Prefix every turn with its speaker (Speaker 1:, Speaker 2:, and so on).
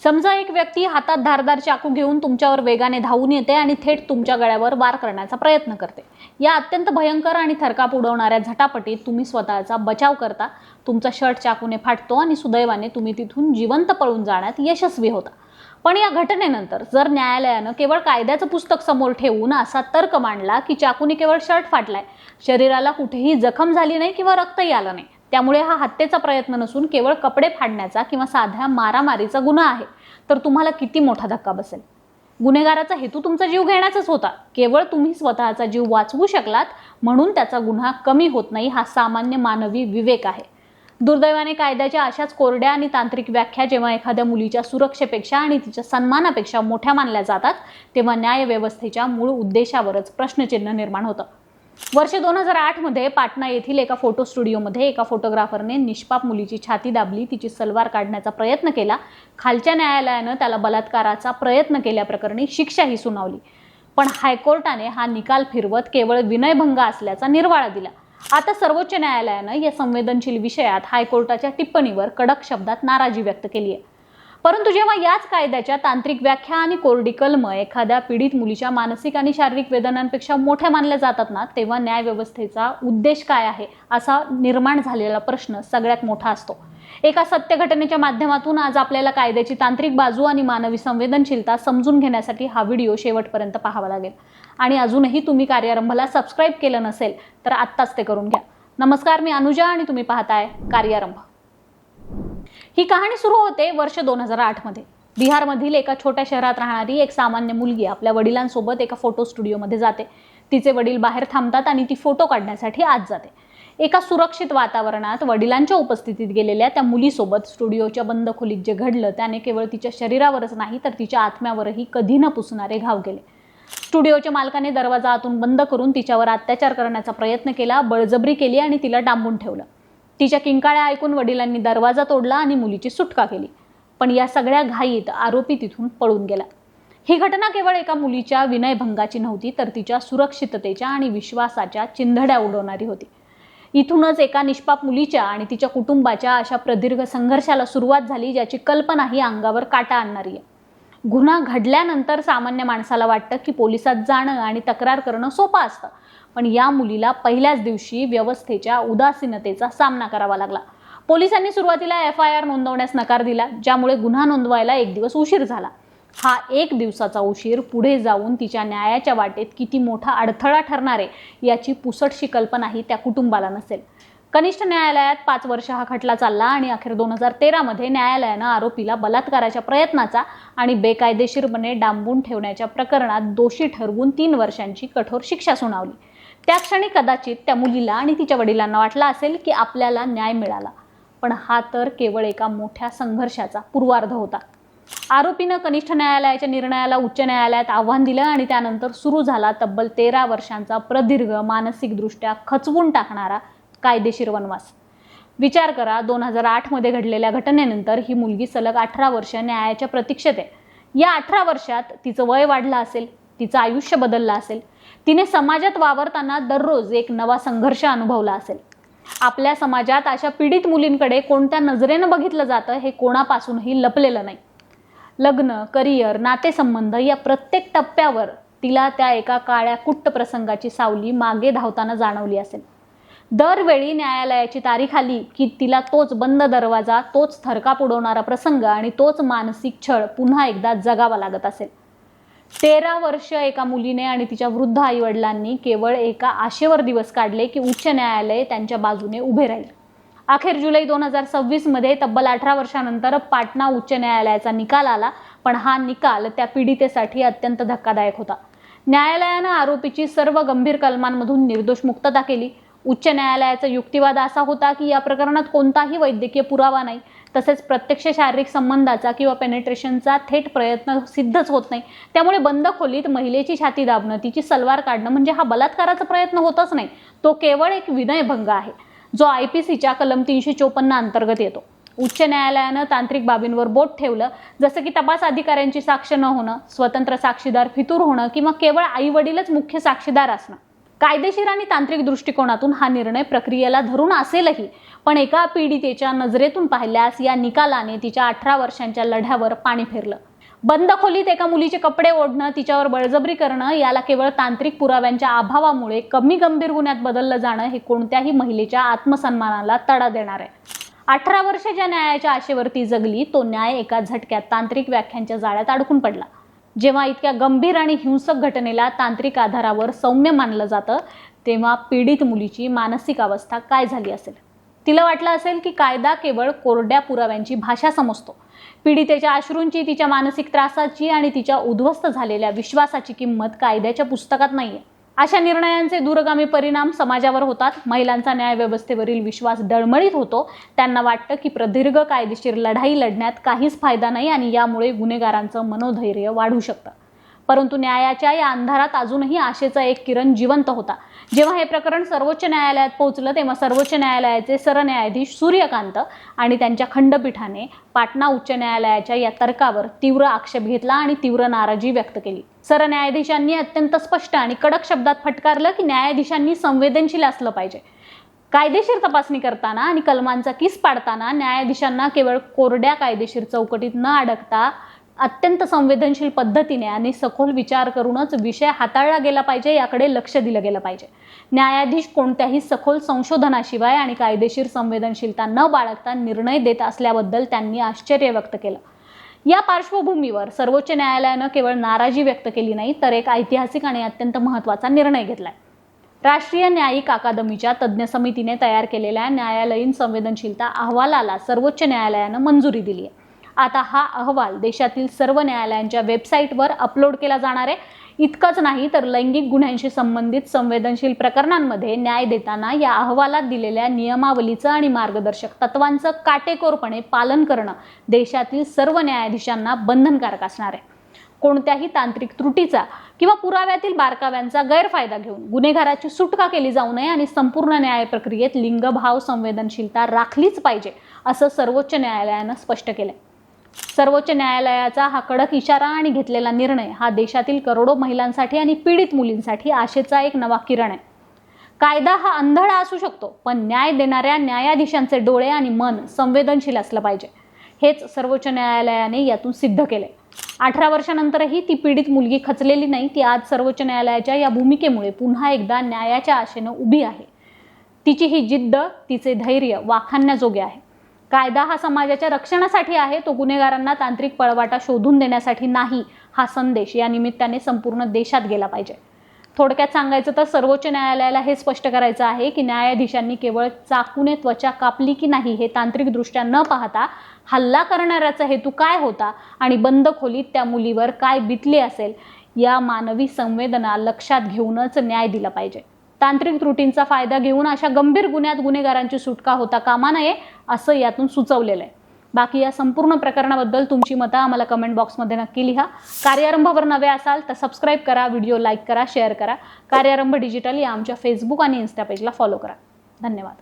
Speaker 1: समजा एक व्यक्ती हातात धारदार चाकू घेऊन तुमच्यावर वेगाने धावून येते आणि थेट तुमच्या गळ्यावर वार करण्याचा प्रयत्न करते। या अत्यंत भयंकर आणि थरकाप उडवणाऱ्या झटापटीत तुम्ही स्वतःचा बचाव करता, तुमचा शर्ट चाकूने फाटतो आणि सुदैवाने तुम्ही तिथून जिवंत पळून जाण्यात यशस्वी होता। पण या घटनेनंतर जर न्यायालयानं केवळ कायद्याचं पुस्तक समोर ठेवून असा तर्क मांडला की चाकूने केवळ शर्ट फाटलाय, शरीराला कुठेही जखम झाली नाही किंवा रक्तही आलं नाही, त्यामुळे हा हत्येचा प्रयत्न नसून केवळ कपडे फाडण्याचा किंवा साध्या मारामारीचा गुन्हा आहे, तर तुम्हाला किती मोठा धक्का बसेल। गुन्हेगाराचा हेतू तुमचा जीव घेण्याचाच होता, केवळ तुम्ही स्वतःचा जीव वाचवू शकलात म्हणून त्याचा गुन्हा कमी होत नाही, हा सामान्य मानवी विवेक आहे। दुर्दैवाने कायद्याच्या अशाच कोरड्या आणि तांत्रिक व्याख्या जेव्हा एखाद्या मुलीच्या सुरक्षेपेक्षा आणि तिच्या सन्मानापेक्षा मोठ्या मानल्या जातात, तेव्हा न्यायव्यवस्थेच्या मूळ उद्देशावरच प्रश्नचिन्ह निर्माण होतं। वर्ष 2008 मध्ये पाटणा येथील एका फोटो स्टुडिओमध्ये एका फोटोग्राफरने निष्पाप मुलीची छाती दाबली, तिची सलवार काढण्याचा प्रयत्न केला। खालच्या न्यायालयानं त्याला बलात्काराचा प्रयत्न केल्याप्रकरणी शिक्षाही सुनावली, पण हायकोर्टाने हा निकाल फिरवत केवळ विनयभंग असल्याचा निर्वाळा दिला। आता सर्वोच्च न्यायालयानं या संवेदनशील विषयात हायकोर्टाच्या टिप्पणीवर कडक शब्दात नाराजी व्यक्त केली आहे। परंतु जेव्हा याच कायद्याच्या तांत्रिक व्याख्या आणि कोरडी कलमं एखाद्या पीडित मुलीच्या मानसिक आणि शारीरिक वेदनांपेक्षा मोठ्या मानल्या जातात ना, तेव्हा न्यायव्यवस्थेचा उद्देश काय आहे असा निर्माण झालेला प्रश्न सगळ्यात मोठा असतो। एका सत्य घटनेच्या माध्यमातून आज आपल्याला कायद्याची तांत्रिक बाजू आणि मानवी संवेदनशीलता समजून घेण्यासाठी हा व्हिडिओ शेवटपर्यंत पाहावा लागेल। आणि अजूनही तुम्ही कार्यारंभला सबस्क्राईब केलं नसेल तर आत्ताच ते करून घ्या। नमस्कार, मी अनुजा आणि तुम्ही पाहताय कार्यारंभ। ही कहाणी सुरू होते वर्ष 2008 मध्ये। बिहारमधील एका छोट्या शहरात राहणारी एक सामान्य मुलगी आपल्या वडिलांसोबत एका फोटो स्टुडिओमध्ये जाते। तिचे वडील बाहेर थांबतात आणि ती फोटो काढण्यासाठी आत जाते। एका सुरक्षित वातावरणात वडिलांच्या उपस्थितीत गेलेल्या त्या मुलीसोबत स्टुडिओच्या बंद खोलीत जे घडलं त्याने केवळ तिच्या शरीरावरच नाही तर तिच्या आत्म्यावरही कधी न पुसणारे घाव केले। स्टुडिओच्या मालकाने दरवाजा आतून बंद करून तिच्यावर अत्याचार करण्याचा प्रयत्न केला, बळजबरी केली आणि तिला डांबून ठेवलं। तिच्या किंकाळ्या ऐकून वडिलांनी दरवाजा तोडला आणि मुलीची सुटका केली, पण या सगळ्या घाईत आरोपी तिथून पळून गेला। ही घटना केवळ एका मुलीच्या विनयभंगाची नव्हती, तर तिच्या सुरक्षिततेच्या आणि विश्वासाच्या चिंधड्या उडवणारी होती। इथूनच एका निष्पाप मुलीच्या आणि तिच्या कुटुंबाच्या अशा प्रदीर्घ संघर्षाला सुरुवात झाली, ज्याची कल्पनाही अंगावर काटा आणणारी आहे। गुन्हा घडल्यानंतर सामान्य माणसाला वाटतं की पोलिसात जाणं आणि तक्रार करणं सोपं असतं, पण या मुलीला पहिल्याच दिवशी व्यवस्थेच्या उदासीनतेचा सामना करावा लागला। पोलिसांनी सुरुवातीला FIR नोंदवण्यास नकार दिला, ज्यामुळे गुन्हा नोंदवायला एक दिवस उशीर झाला। हा एक दिवसाचा उशीर पुढे जाऊन तिच्या न्यायाच्या वाटेत किती मोठा अडथळा ठरणार आहे याची पुसटशी कल्पनाही त्या कुटुंबाला नसेल। कनिष्ठ न्यायालयात 5 वर्ष हा खटला चालला आणि अखेर 2013 मध्ये न्यायालयानं आरोपीला बलात्काराच्या प्रयत्नाचा आणि बेकायदेशीरपणे डांबून ठेवण्याच्या प्रकरणात दोषी ठरवून 3 वर्षांची कठोर शिक्षा सुनावली। त्या क्षणी कदाचित त्या मुलीला आणि तिच्या वडिलांना वाटलं असेल की आपल्याला न्याय मिळाला, पण हा तर केवळ एका मोठ्या संघर्षाचा पूर्वार्ध होता। आरोपीनं कनिष्ठ न्यायालयाच्या निर्णयाला उच्च न्यायालयात आव्हान दिलं आणि त्यानंतर सुरू झाला तब्बल 13 वर्षांचा प्रदीर्घ, मानसिकदृष्ट्या खचवून टाकणारा कायदेशीर वनवास। विचार करा, 2008 मध्ये घडलेल्या घटनेनंतर ही मुलगी सलग 18 वर्ष न्यायाच्या प्रतीक्षेत आहे। या 18 वर्षात तिचं वय वाढलं असेल, तिचं आयुष्य बदललं असेल, तिने समाजात वावरताना दररोज एक नवा संघर्ष अनुभवला असेल। आपल्या समाजात अशा पीडित मुलींकडे कोणत्या नजरेनं बघितलं जातं हे कोणापासूनही लपलेलं नाही। लग्न, करिअर, नातेसंबंध या प्रत्येक टप्प्यावर तिला त्या एका काळ्या कुट्ट प्रसंगाची सावली मागे धावताना जाणवली असेल। दरवेळी न्यायालयाची तारीख आली की तिला तोच बंद दरवाजा, तोच थरकाप उडवणारा प्रसंग आणि तोच मानसिक छळ पुन्हा एकदा जगावा लागत असेल। 13 वर्ष एका मुलीने आणि तिच्या वृद्ध आईवडिलांनी केवळ एका आशेवर दिवस काढले की उच्च न्यायालय त्यांच्या बाजूने उभे राहील। अखेर जुलै 2026 मध्ये तब्बल 18 वर्षांनंतर पाटणा उच्च न्यायालयाचा निकाल आला, पण हा निकाल त्या पीडितेसाठी अत्यंत धक्कादायक होता। न्यायालयानं आरोपीची सर्व गंभीर कलमांमधून निर्दोष मुक्तता केली। उच्च न्यायालयाचा युक्तिवाद असा होता की या प्रकरणात कोणताही वैद्यकीय पुरावा नाही, तसेच प्रत्यक्ष शारीरिक संबंधाचा किंवा पेनेट्रेशनचा थेट प्रयत्न सिद्धच होत नाही, त्यामुळे बंद खोलीत महिलेची छाती दाबणं, तिची सलवार काढणं म्हणजे हा बलात्काराचा प्रयत्न होतच नाही, तो केवळ एक विनयभंग आहे, जो IPCच्या कलम 354 अंतर्गत येतो। उच्च न्यायालयानं तांत्रिक बाबींवर बोट ठेवलं, जसं की तपास अधिकाऱ्यांची साक्ष न होणं, स्वतंत्र साक्षीदार फितूर होणं किंवा केवळ आई वडीलच मुख्य साक्षीदार असणं। कायदेशीर आणि तांत्रिक दृष्टिकोनातून हा निर्णय प्रक्रियेला धरून असेलही, पण एका पीडितेच्या नजरेतून पाहिल्यास या निकालाने तिच्या 18 वर्षांच्या लढ्यावर पाणी फिरलं. बंद खोलीत एका मुलीचे कपडे ओढणं, तिच्यावर बळजबरी करणं याला केवळ तांत्रिक पुराव्यांच्या अभावामुळे कमी गंभीर गुन्ह्यात बदललं जाणं हे कोणत्याही महिलेच्या आत्मसन्मानाला तडा देणार आहे. 18 वर्षे ज्या न्यायाच्या आशेवरती जगली तो न्याय एका झटक्यात तांत्रिक व्याख्यांच्या जाळ्यात अडकून पडला. जेव्हा इतक्या गंभीर आणि हिंसक घटनेला तांत्रिक आधारावर सौम्य मानलं जातं तेव्हा पीडित मुलीची मानसिक अवस्था काय झाली असेल. तिला वाटलं असेल की कायदा केवळ कोरड्या पुराव्यांची भाषा समजतो. पीडितेच्या अश्रूंची, तिच्या मानसिक त्रासाची आणि तिच्या उद्ध्वस्त झालेल्या विश्वासाची किंमत कायद्याच्या पुस्तकात नाहीये. अशा निर्णयांचे दूरगामी परिणाम समाजावर होतात. महिलांचा न्यायव्यवस्थेवरील विश्वास डळमळीत होतो. त्यांना वाटतं की प्रदीर्घ कायदेशीर लढाई लढण्यात काहीच फायदा नाही आणि यामुळे गुन्हेगारांचं मनोधैर्य वाढू शकतं. परंतु न्यायाच्या या अंधारात अजूनही आशेचा एक किरण जिवंत होता. जेव्हा हे प्रकरण सर्वोच्च न्यायालयात पोहोचलं तेव्हा सर्वोच्च न्यायालयाचे सरन्यायाधीश सूर्यकांत आणि त्यांच्या खंडपीठाने पाटणा उच्च न्यायालयाच्या या तर्कावर तीव्र आक्षेप घेतला आणि तीव्र नाराजी व्यक्त केली. सरन्यायाधीशांनी अत्यंत स्पष्ट आणि कडक शब्दात फटकारलं की न्यायाधीशांनी संवेदनशील असलं पाहिजे. कायदेशीर तपासणी करताना आणि कलमांचा किस पाडताना न्यायाधीशांना केवळ कोरड्या कायदेशीर चौकटीत न अडकता अत्यंत संवेदनशील पद्धतीने आणि सखोल विचार करूनच विषय हाताळला गेला पाहिजे याकडे लक्ष दिलं गेलं पाहिजे. न्यायाधीश कोणत्याही सखोल संशोधनाशिवाय आणि कायदेशीर संवेदनशीलता न बाळगता निर्णय देत असल्याबद्दल त्यांनी आश्चर्य व्यक्त केलं. या पार्श्वभूमीवर सर्वोच्च न्यायालयानं केवळ नाराजी व्यक्त केली नाही तर एक ऐतिहासिक आणि अत्यंत महत्त्वाचा निर्णय घेतलाय. राष्ट्रीय न्यायिक अकादमीच्या तज्ज्ञ समितीने तयार केलेल्या न्यायालयीन संवेदनशीलता अहवालाला सर्वोच्च न्यायालयानं मंजुरी दिली आहे. आता हा अहवाल देशातील सर्व न्यायालयांच्या वेबसाईटवर अपलोड केला जाणार आहे. इतकंच नाही तर लैंगिक गुन्ह्यांशी संबंधित संवेदनशील प्रकरणांमध्ये न्याय देताना या अहवालात दिलेल्या नियमावलीचं आणि मार्गदर्शक तत्वांचं काटेकोरपणे पालन करणं देशातील सर्व न्यायाधीशांना बंधनकारक असणार आहे. कोणत्याही तांत्रिक त्रुटीचा किंवा पुराव्यातील बारकाव्यांचा गैरफायदा घेऊन गुन्हेगाराची सुटका केली जाऊ नये आणि संपूर्ण न्याय प्रक्रियेत लिंगभाव संवेदनशीलता राखलीच पाहिजे असं सर्वोच्च न्यायालयानं स्पष्ट केलंय. सर्वोच्च न्यायालयाचा हा कडक इशारा आणि घेतलेला निर्णय हा देशातील करोडो महिलांसाठी आणि पीडित मुलींसाठी आशेचा एक नवा किरण आहे. कायदा हा अंधळा असू शकतो पण न्याय देणाऱ्या न्यायाधीशांचे डोळे आणि मन संवेदनशील असलं पाहिजे. हेच सर्वोच्च न्यायालयाने यातून सिद्ध केले. 18 वर्षानंतरही ती पीडित मुलगी खचलेली नाही. ती आज सर्वोच्च न्यायालयाच्या या भूमिकेमुळे पुन्हा एकदा न्यायाच्या आशेनं उभी आहे. तिची ही जिद्द, तिचे धैर्य वाखाणण्याजोगे आहे. कायदा हा समाजाच्या रक्षणासाठी आहे, तो गुन्हेगारांना तांत्रिक पळवाटा शोधून देण्यासाठी नाही. हा संदेश या निमित्ताने संपूर्ण देशात गेला पाहिजे. थोडक्यात सांगायचं तर सर्वोच्च न्यायालयाला हे स्पष्ट करायचं आहे की न्यायाधीशांनी केवळ चाकूने त्वचा कापली की नाही हे तांत्रिकदृष्ट्या न पाहता हल्ला करणाऱ्याचा हेतू काय होता आणि बंद खोलीत त्या मुलीवर काय बितले असेल या मानवी संवेदना लक्षात घेऊनच न्याय दिला पाहिजे. तांत्रिक त्रुटींचा फायदा घेऊन अशा गंभीर गुन्ह्यात गुन्हेगारांची सुटका होता कामा नये असं यातून सुचवलेलं आहे. बाकी या संपूर्ण प्रकरणाबद्दल तुमची मतं आम्हाला कमेंट बॉक्समध्ये नक्की लिहा. कार्यारंभावर नवे असाल तर सबस्क्राईब करा, व्हिडिओ लाईक करा, शेअर करा. कार्यारंभ डिजिटल या आमच्या फेसबुक आणि इन्स्टा पेजला फॉलो करा. धन्यवाद.